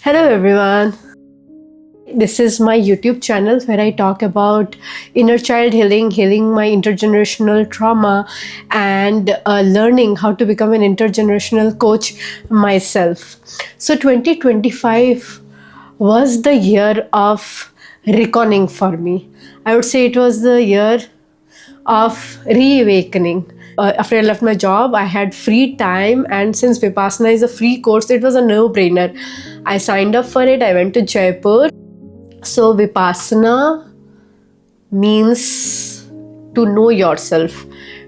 Hello everyone. This is my YouTube channel where I talk about inner child healing, healing my intergenerational trauma, and learning how to become an intergenerational coach myself. So, 2025 was the year of reckoning for me. I would say it was the year of reawakening. After I left my job, I had free time, and since Vipassana is a free course, it was a no brainer. I signed up for it. I went to Jaipur. So, Vipassana means to know yourself,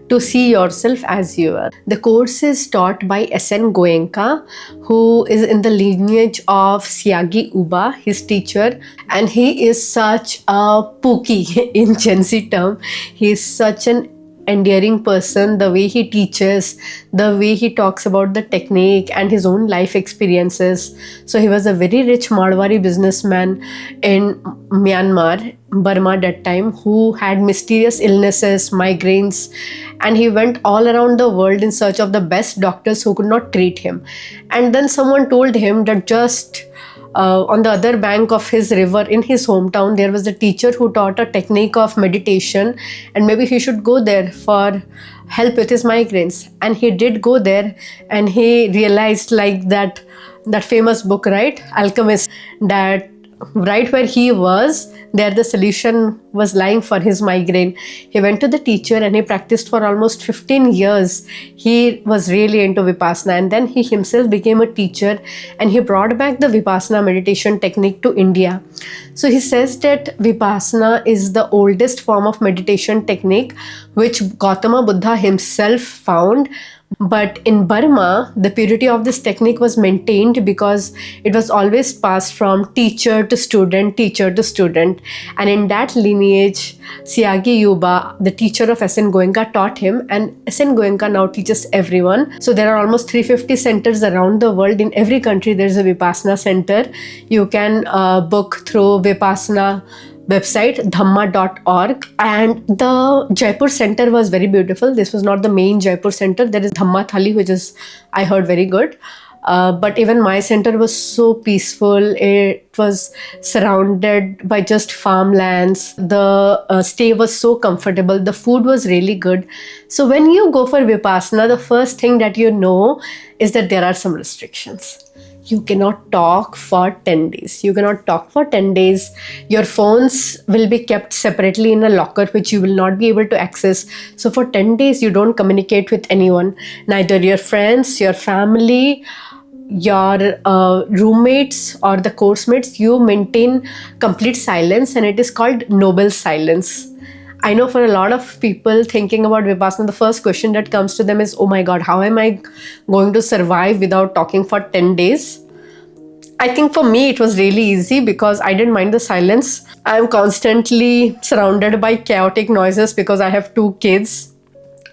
to see yourself as you are. The course is taught by S.N. Goenka, who is in the lineage of Siagi Uba, his teacher, and he is such a pookie in Gen Z term. He is such an endearing person. The way he teaches, the way he talks about the technique and his own life experiences. So he was a very rich Marwari businessman in Myanmar, Burma that time, who had mysterious illnesses, migraines, and he went all around the world in search of the best doctors who could not treat him. And then someone told him that just on the other bank of his river in his hometown, there was a teacher who taught a technique of meditation, and maybe he should go there for help with his migraines. And he did go there, and he realized, like that famous book, right, Alchemist, that right where he was, there the solution was lying for his migraine. He went to the teacher and he practiced for almost 15 years. He was really into Vipassana, and then he himself became a teacher, and he brought back the Vipassana meditation technique to India. So he says that Vipassana is the oldest form of meditation technique which Gautama Buddha himself found. But in Burma, the purity of this technique was maintained because it was always passed from teacher to student, teacher to student. And in that lineage, Siagi Yuba, the teacher of S.N. Goenka, taught him, and S.N. Goenka now teaches everyone. So there are almost 350 centers around the world. In every country, there's a Vipassana center. You can book through Vipassana website dhamma.org, and the Jaipur center was very beautiful. This was not the main Jaipur center. There is Dhamma Thali, which is, I heard, very good. But even my center was so peaceful. It was surrounded by just farmlands. The stay was so comfortable. The food was really good. So when you go for Vipassana, the first thing that you know is that there are some restrictions. You cannot talk for 10 days. You cannot talk for 10 days. Your phones will be kept separately in a locker, which you will not be able to access. So for 10 days, you don't communicate with anyone, neither your friends, your family, your roommates, or the course mates. You maintain complete silence, and it is called noble silence. I know for a lot of people thinking about Vipassana, the first question that comes to them is, oh my God, how am I going to survive without talking for 10 days? I think for me, it was really easy because I didn't mind the silence. I'm constantly surrounded by chaotic noises because I have 2 kids.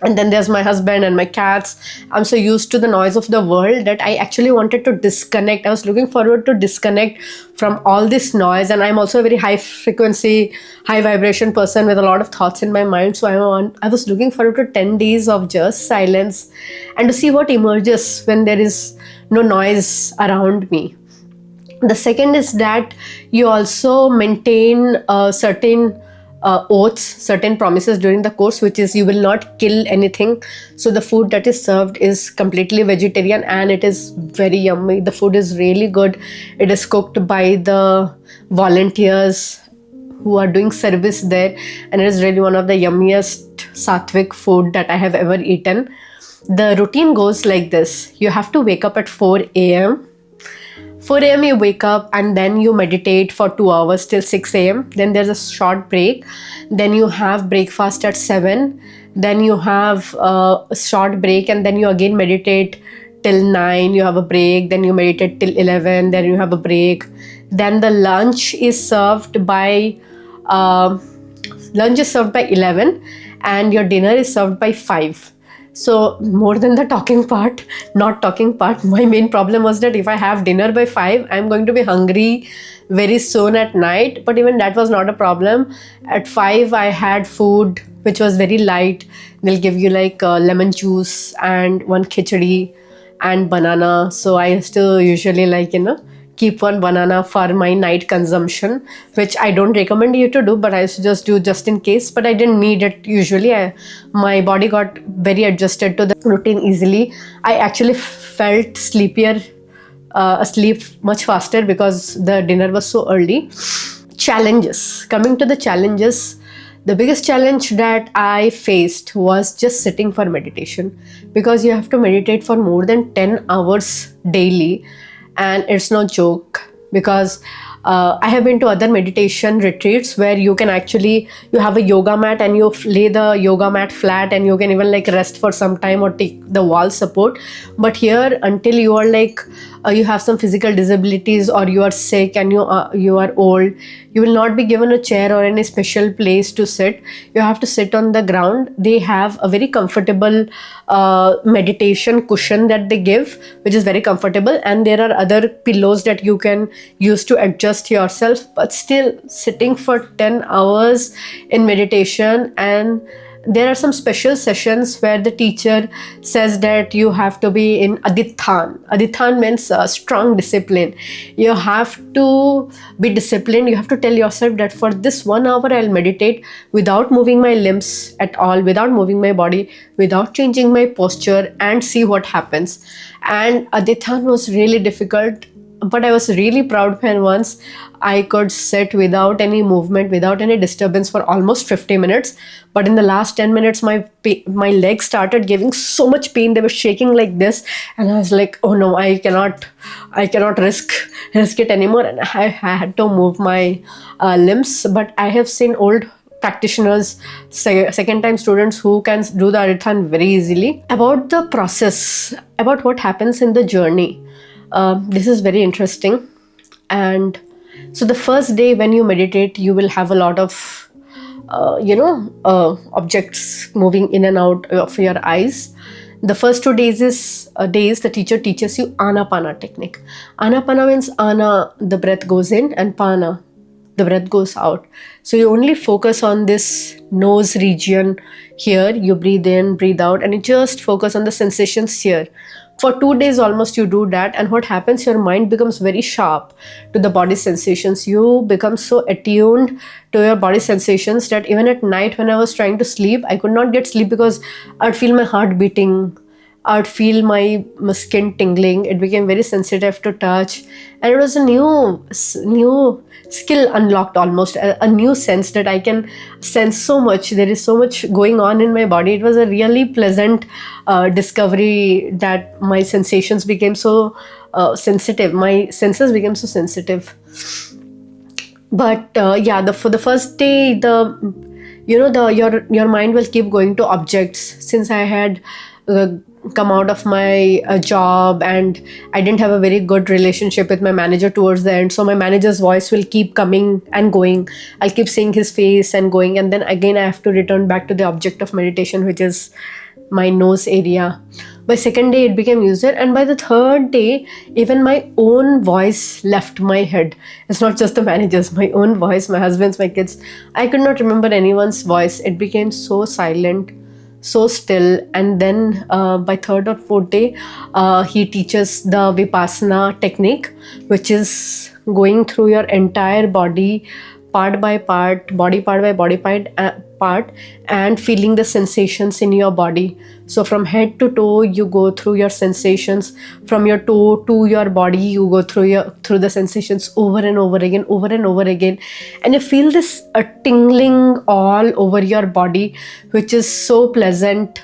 And then there's my husband and my cats. I'm so used to the noise of the world that I actually wanted to disconnect. I was looking forward to disconnect from all this noise. And I'm also a very high frequency, high vibration person with a lot of thoughts in my mind. So I was looking forward to 10 days of just silence and to see what emerges when there is no noise around me. The second is that you also maintain certain oaths, certain promises during the course, which is you will not kill anything. So the food that is served is completely vegetarian, and it is very yummy. The food is really good. It is cooked by the volunteers who are doing service there, and it is really one of the yummiest sattvic food that I have ever eaten. The routine goes like this. You have to wake up at 4 a.m. 4 a.m. you wake up, and then you meditate for 2 hours till 6 a.m. Then there's a short break. Then you have breakfast at 7. Then you have a short break, and then you again meditate till 9. You have a break. Then you meditate till 11. Then you have a break. Then the lunch is served by 11, and your dinner is served by 5. So more than the talking part, not talking part, my main problem was that if I have dinner by 5, I'm going to be hungry very soon at night. But even that was not a problem. At 5, I had food which was very light. They'll give you like lemon juice and one khichdi and banana. So I used to usually keep one banana for my night consumption, which I don't recommend you to do, but I used to just do just in case. But I didn't need it usually. My body got very adjusted to the routine easily. I actually felt sleepier, asleep much faster because the dinner was so early. Challenges. Coming to the challenges, the biggest challenge that I faced was just sitting for meditation, because you have to meditate for more than 10 hours daily, and it's no joke. Because I have been to other meditation retreats where you can actually, you have a yoga mat and you lay the yoga mat flat, and you can even like rest for some time or take the wall support. But here, until you are like you have some physical disabilities, or you are sick and you are old, you will not be given a chair or any special place to sit. You have to sit on the ground. They have a very comfortable meditation cushion that they give, which is very comfortable, and there are other pillows that you can use to adjust yourself. But still, sitting for 10 hours in meditation, and there are some special sessions where the teacher says that you have to be in adithan. Adithan means strong discipline. You have to be disciplined. You have to tell yourself that for this 1 hour I'll meditate without moving my limbs at all, without moving my body, without changing my posture, and see what happens. And adithan was really difficult, but I was really proud when once I could sit without any movement, without any disturbance for almost 50 minutes. But in the last 10 minutes, my legs started giving so much pain. They were shaking like this. And I was like, oh no, I cannot risk it anymore. And I had to move my limbs. But I have seen old practitioners, second time students who can do the adithan very easily. About the process, about what happens in the journey. This is very interesting. And so the first day when you meditate, you will have a lot of objects moving in and out of your eyes. The first 2 days the teacher teaches you anapana technique. Anapana means ana, the breath goes in, and pana, the breath goes out. So you only focus on this nose region here. You breathe in, breathe out, and you just focus on the sensations here. For 2 days almost you do that, and what happens, your mind becomes very sharp to the body sensations. You become so attuned to your body sensations that even at night when I was trying to sleep, I could not get sleep because I'd feel my heart beating. I'd feel my skin tingling. It became very sensitive to touch, and it was a new skill unlocked, almost a new sense that I can sense so much. There is so much going on in my body. It was a really pleasant discovery that my sensations became so sensitive. My senses became so sensitive. But for the first day, your mind will keep going to objects. Since I had come out of my job and I didn't have a very good relationship with my manager towards the end, so my manager's voice will keep coming and going. I'll keep seeing his face and going, and then again I have to return back to the object of meditation, which is my nose area. By second day it became user, and by the third day even my own voice left my head. It's not just the manager's, my own voice, my husband's, my kids. I could not remember anyone's voice. It became so silent, so still. And then by third or fourth day he teaches the Vipassana technique, which is going through your entire body, part by part, body part by body part, and feeling the sensations in your body. So from head to toe you go through your sensations. From your toe to your body you go through the sensations over and over again, and you feel this tingling all over your body, which is so pleasant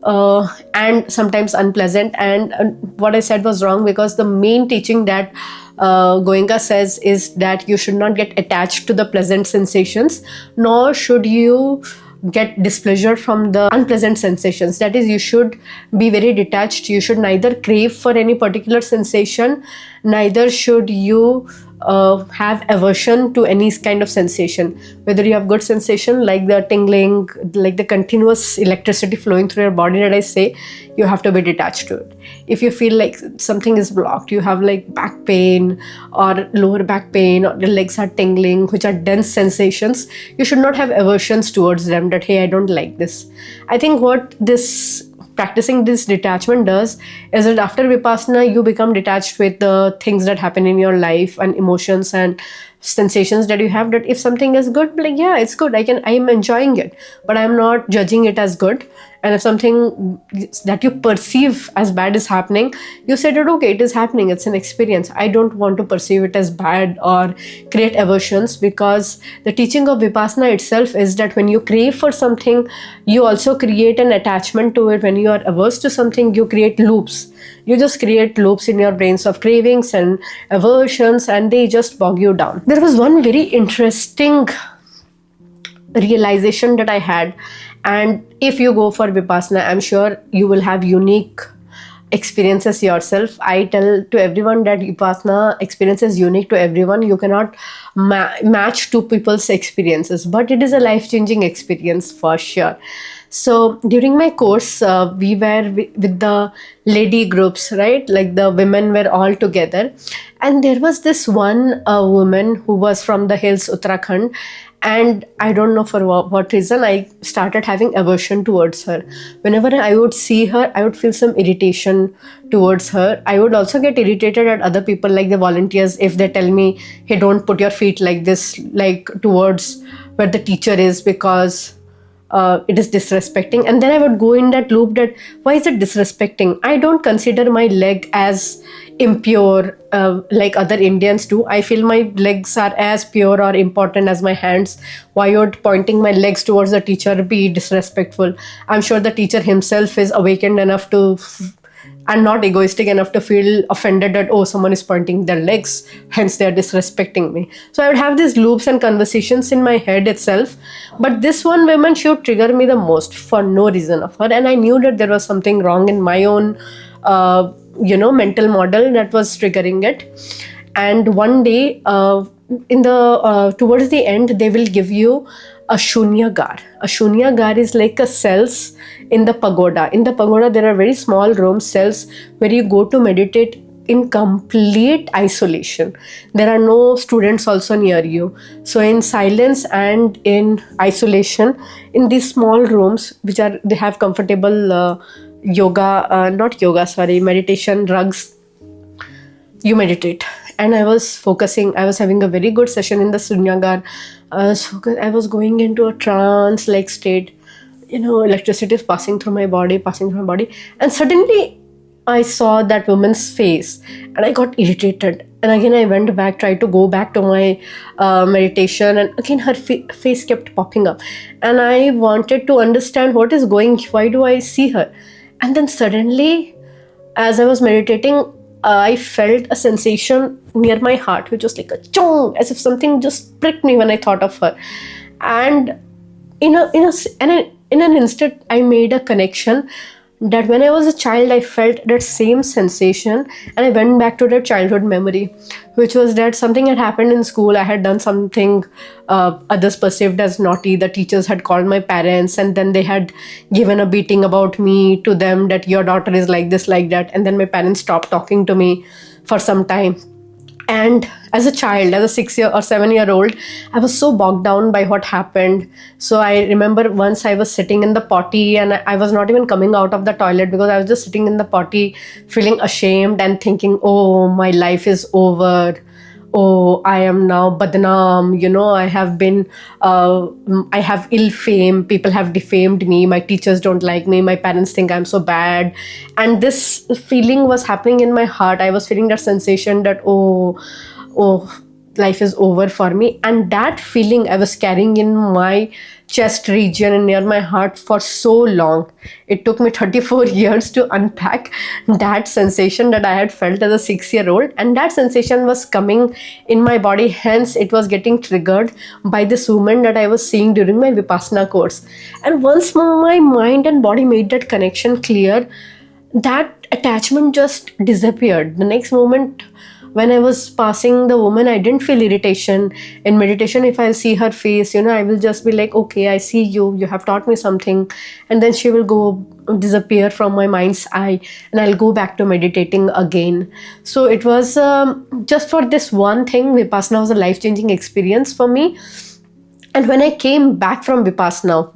and sometimes unpleasant. And what I said was wrong, because the main teaching that Goenka says is that you should not get attached to the pleasant sensations, nor should you get displeasure from the unpleasant sensations. That is, you should be very detached. You should neither crave for any particular sensation, neither should you have aversion to any kind of sensation. Whether you have good sensation like the tingling, like the continuous electricity flowing through your body that I say, you have to be detached to it. If you feel like something is blocked, you have like back pain or lower back pain, or the legs are tingling, which are dense sensations, you should not have aversions towards them, that hey, I don't like this. I think what this practicing this detachment does is that after Vipassana, you become detached with the things that happen in your life and emotions and sensations that you have. That if something is good, like, yeah, it's good, I am enjoying it, but I'm not judging it as good. And if something that you perceive as bad is happening, you said that okay, it is happening, it's an experience, I don't want to perceive it as bad or create aversions. Because the teaching of Vipassana itself is that when you crave for something, you also create an attachment to it. When you are averse to something, you create loops. You just create loops in your brains of cravings and aversions, and they just bog you down. There was one very interesting realization that I had. And if you go for Vipassana, I'm sure you will have unique experiences yourself. I tell to everyone that Vipassana experience is unique to everyone. You cannot match two people's experiences, but it is a life-changing experience for sure. So during my course, we were with the lady groups, right? Like the women were all together. And there was this one woman who was from the hills, Uttarakhand. And I don't know for what reason, I started having aversion towards her. Whenever I would see her, I would feel some irritation towards her. I would also get irritated at other people, like the volunteers, if they tell me, hey, don't put your feet like this, like towards where the teacher is, because it is disrespecting. And then I would go in that loop that why is it disrespecting? I don't consider my leg as impure like other Indians do. I feel my legs are as pure or important as my hands. Why would pointing my legs towards the teacher be disrespectful? I'm sure the teacher himself is awakened enough to and not egoistic enough to feel offended that, oh, someone is pointing their legs, hence they are disrespecting me. So I would have these loops and conversations in my head itself. But this one woman, she would trigger me the most for no reason of her. And I knew that there was something wrong in my own, mental model that was triggering it. And one day, towards the end, they will give you a shunyagar. A shunyagar is like a cells in the pagoda. In the pagoda, there are very small room cells where you go to meditate in complete isolation. There are no students also near you. So in silence and in isolation, in these small rooms, they have comfortable meditation rugs, you meditate. And I was focusing, I was having a very good session in the Sunyagar. I was going into a trance like state. Electricity is passing through my body. And suddenly I saw that woman's face and I got irritated. And again, I went back, tried to go back to my meditation. And again, her face kept popping up. And I wanted to understand why do I see her? And then suddenly, as I was meditating, I felt a sensation near my heart, which was like a chong, as if something just pricked me when I thought of her. And in an instant, I made a connection that when I was a child, I felt that same sensation, and I went back to that childhood memory, which was that something had happened in school. I had done something others perceived as naughty. The teachers had called my parents, and then they had given a beating about me to them that your daughter is like this, like that. And then my parents stopped talking to me for some time. And as a child, as a 6-year or 7-year-old, I was so bogged down by what happened. So I remember once I was sitting in the potty and I was not even coming out of the toilet because I was just sitting in the potty feeling ashamed and thinking, oh, my life is over. Oh, I am now badnaam, I have ill fame, people have defamed me, my teachers don't like me, my parents think I'm so bad. And this feeling was happening in my heart. I was feeling that sensation that, oh, life is over for me. And that feeling I was carrying in my chest region and near my heart for so long. It took me 34 years to unpack that sensation that I had felt as a 6-year-old. And that sensation was coming in my body. Hence, it was getting triggered by this woman that I was seeing during my Vipassana course. And once my mind and body made that connection clear, that attachment just disappeared. The next moment, when I was passing the woman, I didn't feel irritation. In meditation, if I see her face, I will just be like, okay, I see you, you have taught me something. And then she will disappear from my mind's eye and I'll go back to meditating again. So it was just for this one thing, Vipassana was a life-changing experience for me. And when I came back from Vipassana,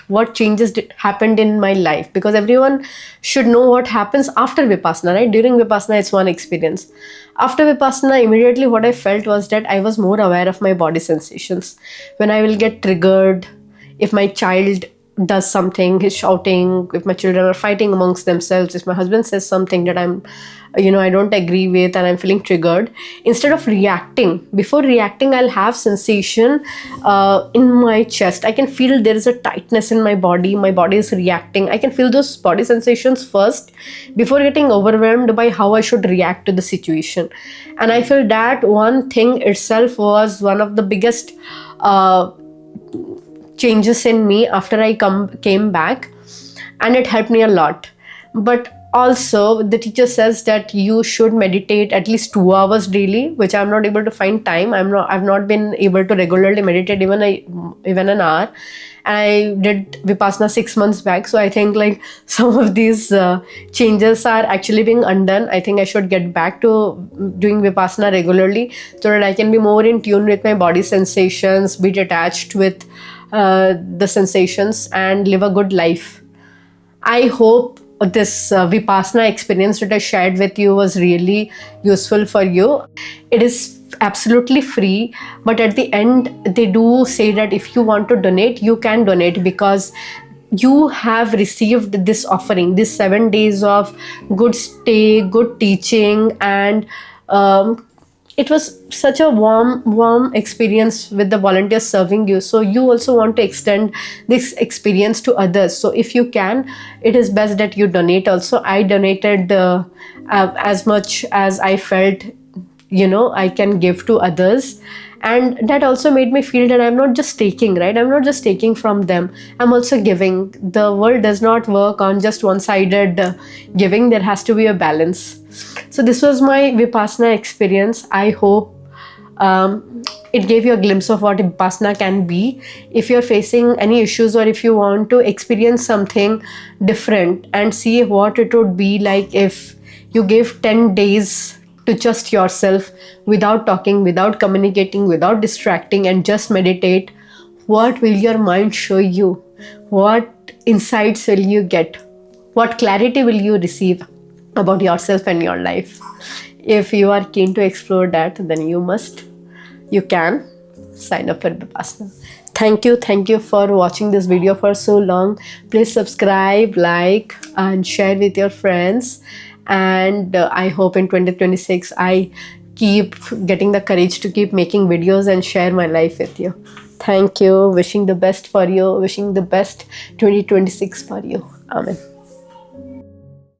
what changes happened in my life? Because everyone should know what happens after Vipassana, right? During Vipassana, it's one experience. After Vipassana, immediately what I felt was that I was more aware of my body sensations. When I will get triggered, if my child does something, he's shouting, if my children are fighting amongst themselves, if my husband says something that I don't agree with and I'm feeling triggered, instead of reacting, before reacting, I'll have sensation in my chest. I can feel there is a tightness in my body is reacting. I can feel those body sensations first before getting overwhelmed by how I should react to the situation. And I feel that one thing itself was one of the biggest changes in me after I came back, and it helped me a lot. But also the teacher says that you should meditate at least 2 hours daily, which I'm not able to find time. I've not been able to regularly meditate even an hour. I did Vipassana 6 months back, so I think like some of these changes are actually being undone. I think I should get back to doing Vipassana regularly so that I can be more in tune with my body sensations, be detached with the sensations, and live a good life. I hope this Vipassana experience that I shared with you was really useful for you. It is absolutely free, but at the end, they do say that if you want to donate, you can donate, because you have received this offering, this 7 days of good stay, good teaching, and it was such a warm experience with the volunteers serving you. So you also want to extend this experience to others. So if you can, it is best that you donate also. I donated as much as I felt I can give to others. And that also made me feel that I'm not just taking, right? I'm not just taking from them, I'm also giving. The world does not work on just one-sided giving. There has to be a balance. So this was my Vipassana experience. I hope it gave you a glimpse of what Vipassana can be. If you're facing any issues, or if you want to experience something different and see what it would be like if you gave 10 days to just yourself, without talking, without communicating, without distracting, and just meditate, what will your mind show you? What insights will you get? What clarity will you receive about yourself and your life? If you are keen to explore that, then you can sign up for Vipassana. Thank you for watching this video for so long. Please subscribe, like, and share with your friends. And I hope in 2026 I keep getting the courage to keep making videos and share my life with you. Thank you. Wishing the best for you. Wishing the best 2026 for you. Amen.